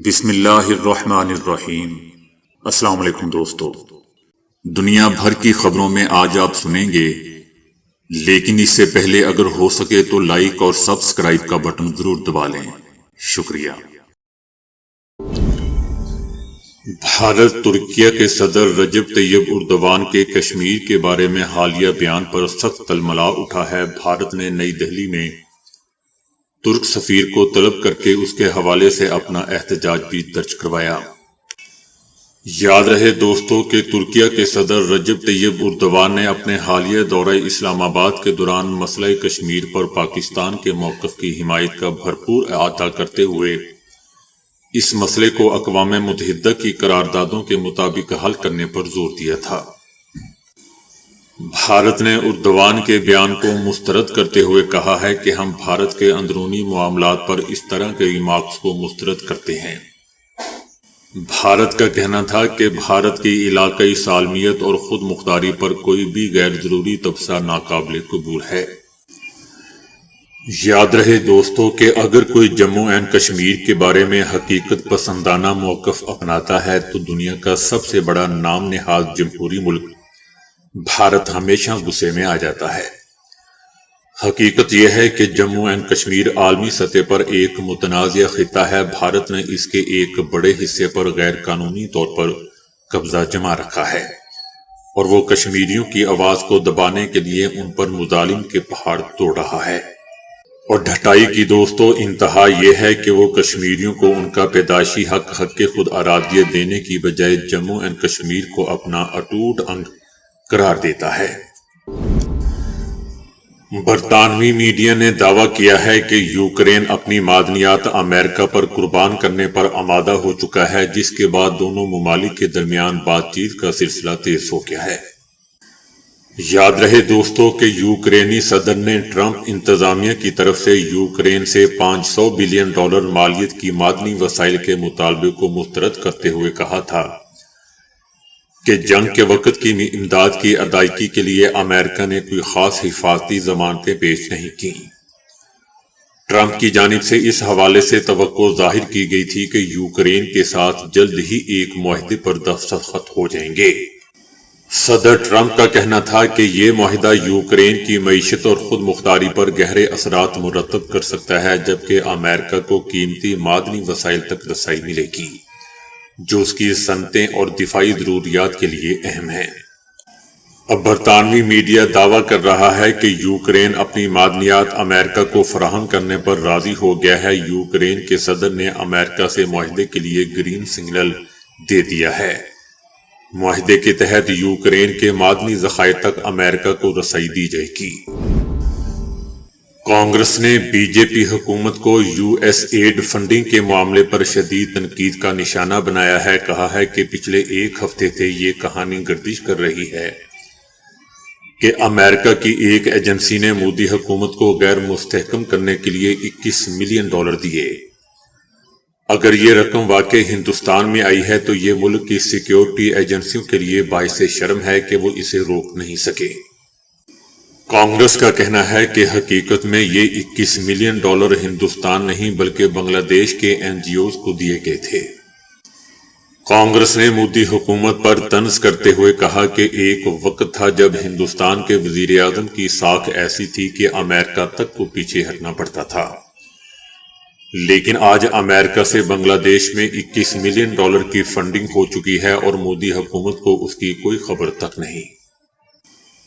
بسم اللہ الرحمن الرحیم۔ السلام علیکم دوستو، دنیا بھر کی خبروں میں آج آپ سنیں گے، لیکن اس سے پہلے اگر ہو سکے تو لائک اور سبسکرائب کا بٹن ضرور دبا لیں۔ شکریہ۔ بھارت ترکیہ کے صدر رجب طیب اردوان کے کشمیر کے بارے میں حالیہ بیان پر سخت تلملا اٹھا ہے۔ بھارت نے نئی دہلی میں ترک سفیر کو طلب کر کے اس کے حوالے سے اپنا احتجاج بھی درج کروایا۔ یاد رہے دوستو کہ ترکیہ کے صدر رجب طیب اردوان نے اپنے حالیہ دورہ اسلام آباد کے دوران مسئلہ کشمیر پر پاکستان کے موقف کی حمایت کا بھرپور اعادہ کرتے ہوئے اس مسئلے کو اقوام متحدہ کی قراردادوں کے مطابق حل کرنے پر زور دیا تھا۔ بھارت نے اردوان کے بیان کو مسترد کرتے ہوئے کہا ہے کہ ہم بھارت کے اندرونی معاملات پر اس طرح کے ریمارکس کو مسترد کرتے ہیں۔ بھارت کا کہنا تھا کہ بھارت کی علاقائی سالمیت اور خود مختاری پر کوئی بھی غیر ضروری تبصرہ ناقابل قبول ہے۔ یاد رہے دوستو کہ اگر کوئی جموں اینڈ کشمیر کے بارے میں حقیقت پسندانہ موقف اپناتا ہے تو دنیا کا سب سے بڑا نام نہاد جمہوری ملک بھارت ہمیشہ غصے میں آ جاتا ہے۔ حقیقت یہ ہے کہ جموں اینڈ کشمیر عالمی سطح پر ایک متنازع خطہ ہے۔ بھارت نے اس کے ایک بڑے حصے پر غیر قانونی طور پر قبضہ جما رکھا ہے اور وہ کشمیریوں کی آواز کو دبانے کے لیے ان پر مظالم کے پہاڑ توڑ رہا ہے۔ اور ڈھٹائی کی دوستو انتہا یہ ہے کہ وہ کشمیریوں کو ان کا پیدائشی حق کے خود ارادیت دینے کی بجائے جموں اینڈ کشمیر کو اپنا اٹوٹ انگ قرار دیتا ہے۔ برطانوی میڈیا نے دعویٰ کیا ہے کہ یوکرین اپنی معدنیات امریکہ پر قربان کرنے پر آمادہ ہو چکا ہے، جس کے بعد دونوں ممالک کے درمیان بات چیت کا سلسلہ تیز ہو گیا ہے۔ یاد رہے دوستو کہ یوکرینی صدر نے ٹرمپ انتظامیہ کی طرف سے یوکرین سے $500 بلین مالیت کی معدنی وسائل کے مطالبے کو مسترد کرتے ہوئے کہا تھا کہ جنگ کے وقت کی امداد کی ادائیگی کے لیے امریکہ نے کوئی خاص حفاظتی ضمانتیں پیش نہیں کیں۔ ٹرمپ کی جانب سے اس حوالے سے توقع ظاہر کی گئی تھی کہ یوکرین کے ساتھ جلد ہی ایک معاہدے پر دستخط ہو جائیں گے۔ صدر ٹرمپ کا کہنا تھا کہ یہ معاہدہ یوکرین کی معیشت اور خود مختاری پر گہرے اثرات مرتب کر سکتا ہے، جبکہ امریکہ کو قیمتی معدنی وسائل تک رسائی ملے گی جو اس کی صنعتیں اور دفاعی ضروریات کے لیے اہم ہیں۔ اب برطانوی میڈیا دعویٰ کر رہا ہے کہ یوکرین اپنی معدنیات امریکہ کو فراہم کرنے پر راضی ہو گیا ہے۔ یوکرین کے صدر نے امریکہ سے معاہدے کے لیے گرین سگنل دے دیا ہے۔ معاہدے کے تحت یوکرین کے معدنی ذخائر تک امریکہ کو رسائی دی جائے گی۔ کانگریس نے بی جے پی حکومت کو یو ایس ایڈ فنڈنگ کے معاملے پر شدید تنقید کا نشانہ بنایا ہے۔ کہا ہے کہ پچھلے ایک ہفتے سے یہ کہانی گردش کر رہی ہے کہ امریکہ کی ایک ایجنسی نے مودی حکومت کو غیر مستحکم کرنے کے لیے $21 ملین دیے۔ اگر یہ رقم واقعی ہندوستان میں آئی ہے تو یہ ملک کی سیکیورٹی ایجنسیوں کے لیے باعث شرم ہے کہ وہ اسے روک نہیں سکے۔ کانگریس کا کہنا ہے کہ حقیقت میں یہ $21 ملین ہندوستان نہیں بلکہ بنگلہ دیش کے این جی اوز کو دیے گئے تھے۔ کانگریس نے مودی حکومت پر طنز کرتے ہوئے کہا کہ ایک وقت تھا جب ہندوستان کے وزیر اعظم کی ساکھ ایسی تھی کہ امریکہ تک کو پیچھے ہٹنا پڑتا تھا، لیکن آج امریکہ سے بنگلہ دیش میں $21 ملین کی فنڈنگ ہو چکی ہے اور مودی حکومت کو اس کی کوئی خبر تک نہیں۔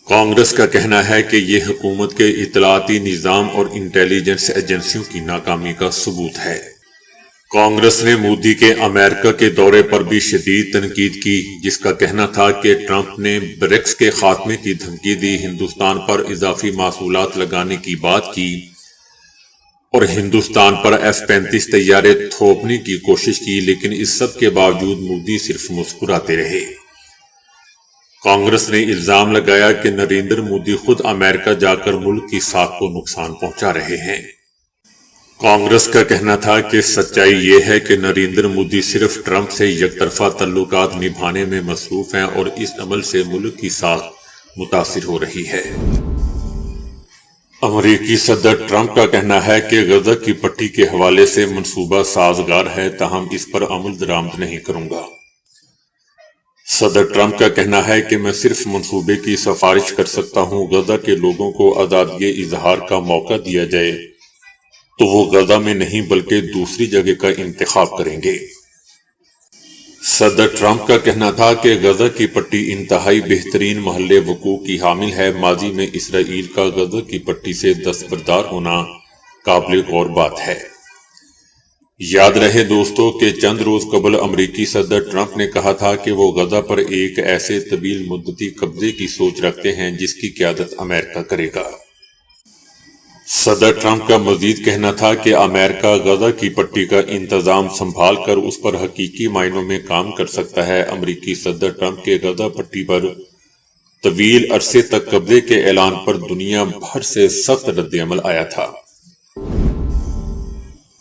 کانگریس کا کہنا ہے کہ یہ حکومت کے اطلاعاتی نظام اور انٹیلیجنس ایجنسیوں کی ناکامی کا ثبوت ہے۔ کانگریس نے مودی کے امریکہ کے دورے پر بھی شدید تنقید کی، جس کا کہنا تھا کہ ٹرمپ نے بریکس کے خاتمے کی دھمکی دی، ہندوستان پر اضافی محصولات لگانے کی بات کی اور ہندوستان پر F-35 طیارے تھوپنے کی کوشش کی، لیکن اس سب کے باوجود مودی صرف مسکراتے رہے۔ کانگریس نے الزام لگایا کہ نریندر مودی خود امریکہ جا کر ملک کی ساکھ کو نقصان پہنچا رہے ہیں۔ کانگریس کا کہنا تھا کہ سچائی یہ ہے کہ نریندر مودی صرف ٹرمپ سے یک طرفہ تعلقات نبھانے میں مصروف ہیں اور اس عمل سے ملک کی ساکھ متاثر ہو رہی ہے۔ امریکی صدر ٹرمپ کا کہنا ہے کہ غزہ کی پٹی کے حوالے سے منصوبہ سازگار ہے، تاہم اس پر عمل درآمد نہیں کروں گا۔ صدر ٹرمپ کا کہنا ہے کہ میں صرف منصوبے کی سفارش کر سکتا ہوں۔ غزہ کے لوگوں کو آزادی اظہار کا موقع دیا جائے تو وہ غزہ میں نہیں بلکہ دوسری جگہ کا انتخاب کریں گے۔ صدر ٹرمپ کا کہنا تھا کہ غزہ کی پٹی انتہائی بہترین محل وقوع کی حامل ہے۔ ماضی میں اسرائیل کا غزہ کی پٹی سے دستبردار ہونا قابل غور بات ہے۔ یاد رہے دوستو کہ چند روز قبل امریکی صدر ٹرمپ نے کہا تھا کہ وہ غزہ پر ایک ایسے طویل مدتی قبضے کی سوچ رکھتے ہیں جس کی قیادت امریکہ کرے گا۔ صدر ٹرمپ کا مزید کہنا تھا کہ امریکہ غزہ کی پٹی کا انتظام سنبھال کر اس پر حقیقی معنوں میں کام کر سکتا ہے۔ امریکی صدر ٹرمپ کے غزہ پٹی پر طویل عرصے تک قبضے کے اعلان پر دنیا بھر سے سخت رد عمل آیا تھا۔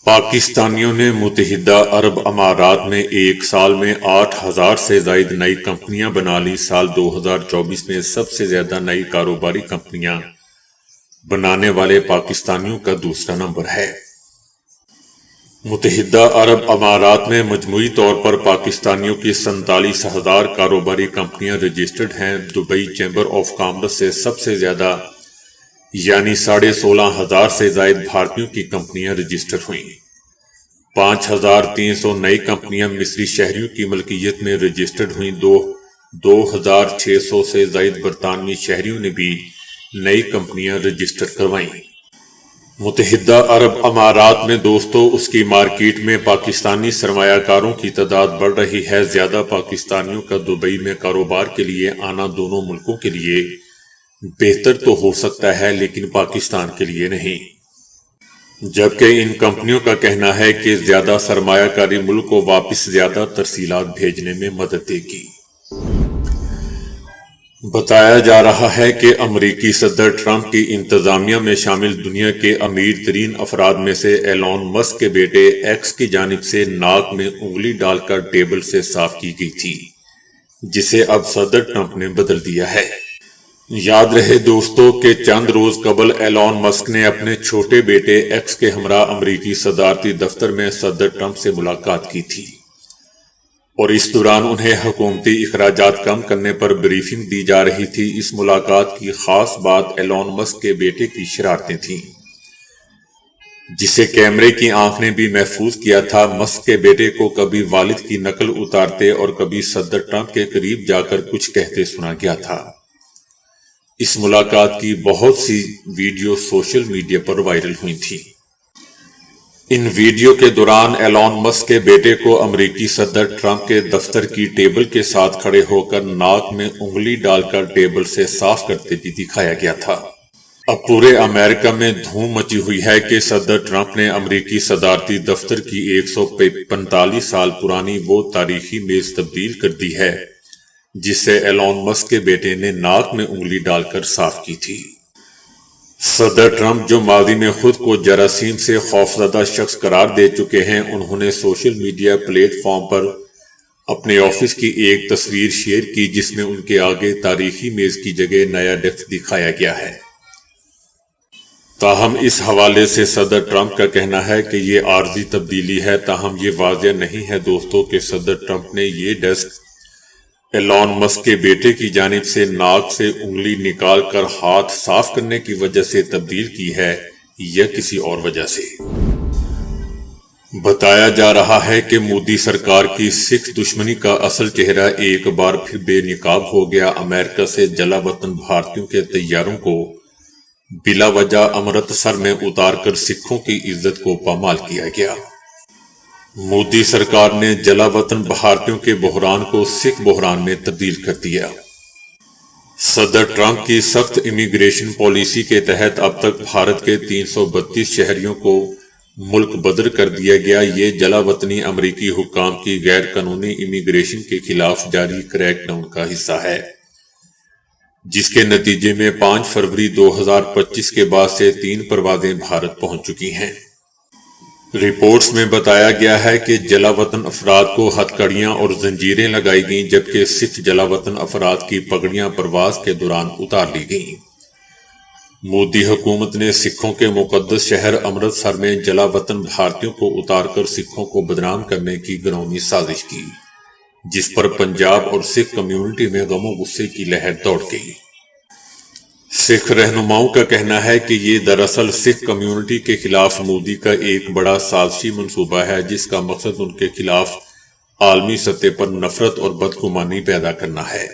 پاکستانیوں نے متحدہ عرب امارات میں ایک سال میں 8,000 سے زائد نئی کمپنیاں بنا لی۔ سال 2024 میں سب سے زیادہ نئی کاروباری کمپنیاں بنانے والے پاکستانیوں کا دوسرا نمبر ہے۔ متحدہ عرب امارات میں مجموعی طور پر پاکستانیوں کی 47,000 کاروباری کمپنیاں رجسٹرڈ ہیں۔ دبئی چیمبر آف کامرس سے سب سے زیادہ یعنی 16,500 سے زائد بھارتیوں کی کمپنیاں رجسٹر ہوئیں۔ 5,300 نئی کمپنیاں مصری شہریوں کی ملکیت میں رجسٹرڈ ہوئیں۔ 2,600 سے زائد برطانوی شہریوں نے بھی نئی کمپنیاں رجسٹر کروائیں۔ متحدہ عرب امارات میں دوستو اس کی مارکیٹ میں پاکستانی سرمایہ کاروں کی تعداد بڑھ رہی ہے۔ زیادہ پاکستانیوں کا دبئی میں کاروبار کے لیے آنا دونوں ملکوں کے لیے بہتر تو ہو سکتا ہے لیکن پاکستان کے لیے نہیں، جبکہ ان کمپنیوں کا کہنا ہے کہ زیادہ سرمایہ کاری ملک کو واپس زیادہ ترسیلات بھیجنے میں مدد دے گی۔ بتایا جا رہا ہے کہ امریکی صدر ٹرمپ کی انتظامیہ میں شامل دنیا کے امیر ترین افراد میں سے ایلون مسک کے بیٹے ایکس کی جانب سے ناک میں انگلی ڈال کر ٹیبل سے صاف کی گئی تھی، جسے اب صدر ٹرمپ نے بدل دیا ہے۔ یاد رہے دوستو کہ چند روز قبل ایلون مسک نے اپنے چھوٹے بیٹے ایکس کے ہمراہ امریکی صدارتی دفتر میں صدر ٹرمپ سے ملاقات کی تھی، اور اس دوران انہیں حکومتی اخراجات کم کرنے پر بریفنگ دی جا رہی تھی۔ اس ملاقات کی خاص بات ایلون مسک کے بیٹے کی شرارتیں تھیں، جسے کیمرے کی آنکھ نے بھی محفوظ کیا تھا۔ مسک کے بیٹے کو کبھی والد کی نقل اتارتے اور کبھی صدر ٹرمپ کے قریب جا کر کچھ کہتے سنا گیا تھا۔ اس ملاقات کی بہت سی ویڈیو سوشل میڈیا پر وائرل ہوئی تھی۔ ان ویڈیو کے دوران ایلون مسک کے بیٹے کو امریکی صدر ٹرمپ کے دفتر کی ٹیبل کے ساتھ کھڑے ہو کر ناک میں انگلی ڈال کر ٹیبل سے صاف کرتے بھی دکھایا گیا تھا۔ اب پورے امریکہ میں دھوم مچی ہوئی ہے کہ صدر ٹرمپ نے امریکی صدارتی دفتر کی 145 سال پرانی وہ تاریخی میز تبدیل کر دی ہے جسے ایلون مسک کے بیٹے نے ناک میں انگلی ڈال کر صاف کی تھی۔ صدر ٹرمپ جو ماضی میں خود کو جراثیم سے خوفزدہ شخص قرار دے چکے ہیں، انہوں نے سوشل میڈیا پلیٹ فارم پر اپنے آفس کی ایک تصویر شیئر کی جس میں ان کے آگے تاریخی میز کی جگہ نیا ڈیسک دکھایا گیا ہے۔ تاہم اس حوالے سے صدر ٹرمپ کا کہنا ہے کہ یہ عارضی تبدیلی ہے۔ تاہم یہ واضح نہیں ہے دوستو کہ صدر ٹرمپ نے یہ ڈیسک ایلون مسک کے بیٹے کی جانب سے ناک سے انگلی نکال کر ہاتھ صاف کرنے کی وجہ سے تبدیل کی ہے یا کسی اور وجہ سے۔ بتایا جا رہا ہے کہ مودی سرکار کی سکھ دشمنی کا اصل چہرہ ایک بار پھر بے نقاب ہو گیا۔ امریکہ سے جلا وطن بھارتیوں کے طیاروں کو بلا وجہ امرتسر میں اتار کر سکھوں کی عزت کو پامال کیا گیا۔ مودی سرکار نے جلا وطن بھارتیوں کے بحران کو سکھ بحران میں تبدیل کر دیا۔ صدر ٹرمپ کی سخت امیگریشن پالیسی کے تحت اب تک بھارت کے 332 شہریوں کو ملک بدر کر دیا گیا۔ یہ جلا وطنی امریکی حکام کی غیر قانونی امیگریشن کے خلاف جاری کریک ڈاؤن کا حصہ ہے، جس کے نتیجے میں 5 فروری 2025 کے بعد سے 3 پروازیں بھارت پہنچ چکی ہیں۔ رپورٹس میں بتایا گیا ہے کہ جلا وطن افراد کو ہتھکڑیاں اور زنجیریں لگائی گئیں، جبکہ سکھ جلا وطن افراد کی پگڑیاں پرواز کے دوران اتار لی گئیں۔ مودی حکومت نے سکھوں کے مقدس شہر امرتسر میں جلا وطن بھارتیوں کو اتار کر سکھوں کو بدنام کرنے کی گھناؤنی سازش کی، جس پر پنجاب اور سکھ کمیونٹی میں غم و غصے کی لہر دوڑ گئی۔ سکھ رہنماؤں کا کہنا ہے کہ یہ دراصل سکھ کمیونٹی کے خلاف مودی کا ایک بڑا سازشی منصوبہ ہے، جس کا مقصد ان کے خلاف عالمی سطح پر نفرت اور بدگمانی پیدا کرنا ہے۔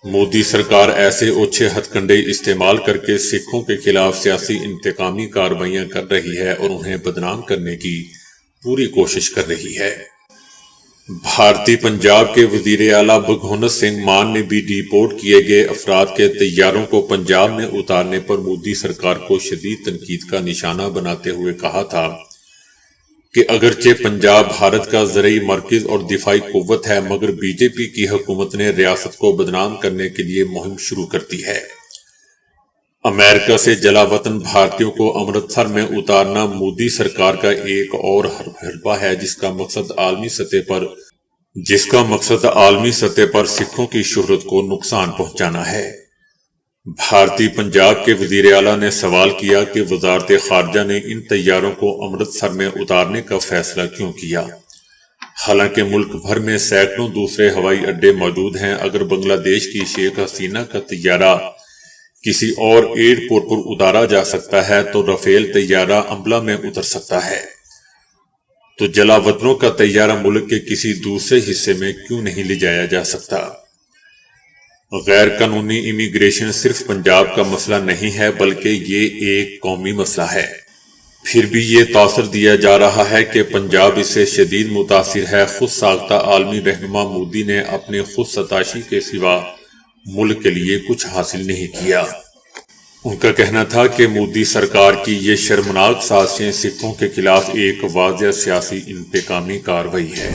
مودی سرکار ایسے اوچھے ہتھ کنڈے استعمال کر کے سکھوں کے خلاف سیاسی انتقامی کارروائیاں کر رہی ہے اور انہیں بدنام کرنے کی پوری کوشش کر رہی ہے۔ بھارتی پنجاب کے وزیر اعلیٰ بھگونت سنگھ مان نے بھی ڈی پورٹ کیے گئے افراد کے طیاروں کو پنجاب میں اتارنے پر مودی سرکار کو شدید تنقید کا نشانہ بناتے ہوئے کہا تھا کہ اگرچہ پنجاب بھارت کا زرعی مرکز اور دفاعی قوت ہے، مگر بی جے پی کی حکومت نے ریاست کو بدنام کرنے کے لیے مہم شروع کر دی ہے۔ امریکہ سے جلا وطن بھارتیوں کو امرتسر میں اتارنا مودی سرکار کا ایک اور حربہ ہے، جس کا مقصد عالمی سطح پر سکھوں کی شہرت کو نقصان پہنچانا ہے۔ بھارتی پنجاب کے وزیر اعلیٰ نے سوال کیا کہ وزارت خارجہ نے ان طیاروں کو امرتسر میں اتارنے کا فیصلہ کیوں کیا، حالانکہ ملک بھر میں سینکڑوں دوسرے ہوائی اڈے موجود ہیں۔ اگر بنگلہ دیش کی شیخ حسینہ کا طیارہ کسی اور ایئرپورٹ پر اتارا جا سکتا ہے تو رافیل طیارہ امبلا میں اتر سکتا ہے، تو جلا وطنوں کا طیارہ ملک کے کسی دوسرے حصے میں کیوں نہیں لے جایا جا سکتا؟ غیر قانونی امیگریشن صرف پنجاب کا مسئلہ نہیں ہے، بلکہ یہ ایک قومی مسئلہ ہے۔ پھر بھی یہ تاثر دیا جا رہا ہے کہ پنجاب اس سے شدید متاثر ہے۔ خود ساختہ عالمی رہنما مودی نے اپنے خود ستائشی کے سوا ملک کے لیے کچھ حاصل نہیں کیا۔ ان کا کہنا تھا کہ مودی سرکار کی یہ شرمناک سازشیں سکھوں کے خلاف ایک واضح سیاسی انتقامی کارروائی ہے۔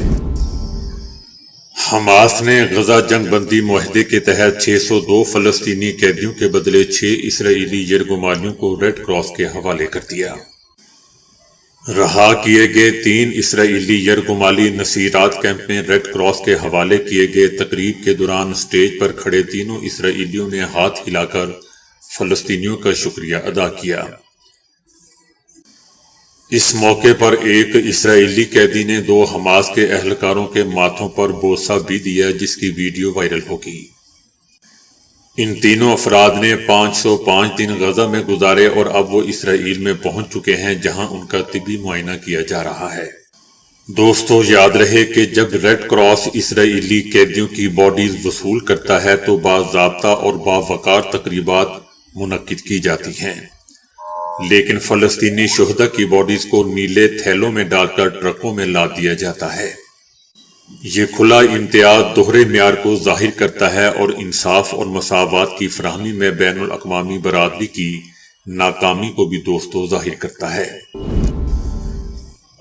حماس نے غزہ جنگ بندی معاہدے کے تحت 602 فلسطینی قیدیوں کے بدلے 6 اسرائیلی یرغمالیوں کو ریڈ کراس کے حوالے کر دیا۔ رہا کیے گئے 3 اسرائیلی یرغمالی نصیرات کیمپ میں ریڈ کراس کے حوالے کیے گئے۔ تقریب کے دوران سٹیج پر کھڑے تینوں اسرائیلیوں نے ہاتھ ہلا کر فلسطینیوں کا شکریہ ادا کیا۔ اس موقع پر ایک اسرائیلی قیدی نے 2 حماس کے اہلکاروں کے ماتھوں پر بوسہ بھی دیا، جس کی ویڈیو وائرل ہوگی۔ ان تینوں افراد نے 505 دن غزہ میں گزارے اور اب وہ اسرائیل میں پہنچ چکے ہیں، جہاں ان کا طبی معائنہ کیا جا رہا ہے۔ دوستو، یاد رہے کہ جب ریڈ کراس اسرائیلی قیدیوں کی باڈیز وصول کرتا ہے تو باضابطہ اور باوقار تقریبات منعقد کی جاتی ہیں، لیکن فلسطینی شہداء کی باڈیز کو نیلے تھیلوں میں ڈال کر ٹرکوں میں لاد دیا جاتا ہے۔ یہ کھلا امتیاز دوہرے معیار کو ظاہر کرتا ہے اور انصاف اور مساوات کی فراہمی میں بین الاقوامی برادری کی ناکامی کو بھی دوستو ظاہر کرتا ہے۔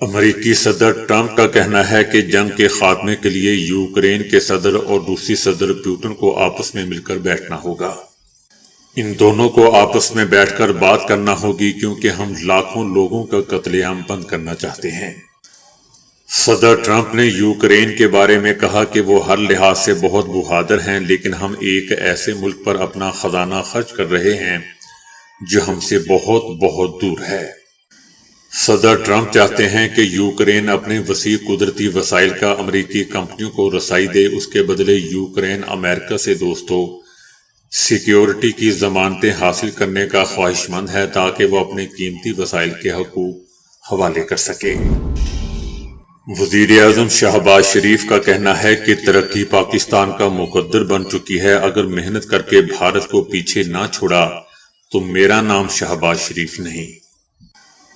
امریکی صدر ٹرمپ کا کہنا ہے کہ جنگ کے خاتمے کے لیے یوکرین کے صدر اور روسی صدر پوٹن کو آپس میں مل کر بیٹھنا ہوگا۔ ان دونوں کو آپس میں بیٹھ کر بات کرنا ہوگی، کیونکہ ہم لاکھوں لوگوں کا قتل عام بند کرنا چاہتے ہیں۔ صدر ٹرمپ نے یوکرین کے بارے میں کہا کہ وہ ہر لحاظ سے بہت بہادر ہیں، لیکن ہم ایک ایسے ملک پر اپنا خزانہ خرچ کر رہے ہیں جو ہم سے بہت بہت دور ہے۔ صدر ٹرمپ چاہتے ہیں کہ یوکرین اپنے وسیع قدرتی وسائل کا امریکی کمپنیوں کو رسائی دے۔ اس کے بدلے یوکرین امریکہ سے دوستو سیکیورٹی کی ضمانتیں حاصل کرنے کا خواہش مند ہے، تاکہ وہ اپنے قیمتی وسائل کے حقوق حوالے کر سکے۔ وزیر اعظم شہباز شریف کا کہنا ہے کہ ترقی پاکستان کا مقدر بن چکی ہے۔ اگر محنت کر کے بھارت کو پیچھے نہ چھوڑا تو میرا نام شہباز شریف نہیں۔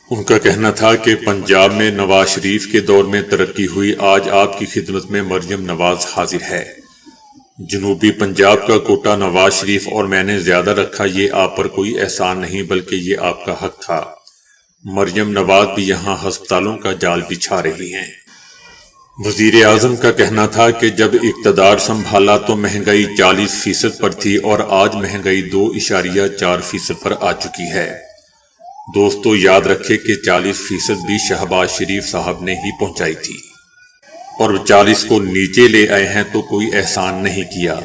ان کا کہنا تھا کہ پنجاب میں نواز شریف کے دور میں ترقی ہوئی، آج آپ کی خدمت میں مریم نواز حاضر ہے۔ جنوبی پنجاب کا کوٹا نواز شریف اور میں نے زیادہ رکھا، یہ آپ پر کوئی احسان نہیں بلکہ یہ آپ کا حق تھا۔ مریم نواز بھی یہاں ہسپتالوں کا جال بچھا رہی ہیں۔ وزیر اعظم کا کہنا تھا کہ جب اقتدار سنبھالا تو مہنگائی 40% پر تھی اور آج مہنگائی 2.4% پر آ چکی ہے۔ دوستو، یاد رکھے کہ 40% بھی شہباز شریف صاحب نے ہی پہنچائی تھی، اور 40 کو نیچے لے آئے ہیں تو کوئی احسان نہیں کیا۔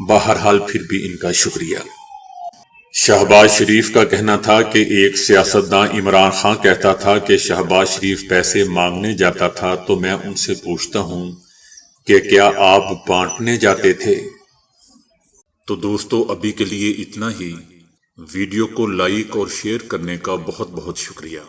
بہرحال پھر بھی ان کا شکریہ۔ شہباز شریف کا کہنا تھا کہ ایک سیاستداں عمران خان کہتا تھا کہ شہباز شریف پیسے مانگنے جاتا تھا تو میں ان سے پوچھتا ہوں کہ کیا آپ بانٹنے جاتے تھے؟ تو دوستو ابھی کے لیے اتنا ہی۔ ویڈیو کو لائک اور شیئر کرنے کا بہت بہت شکریہ۔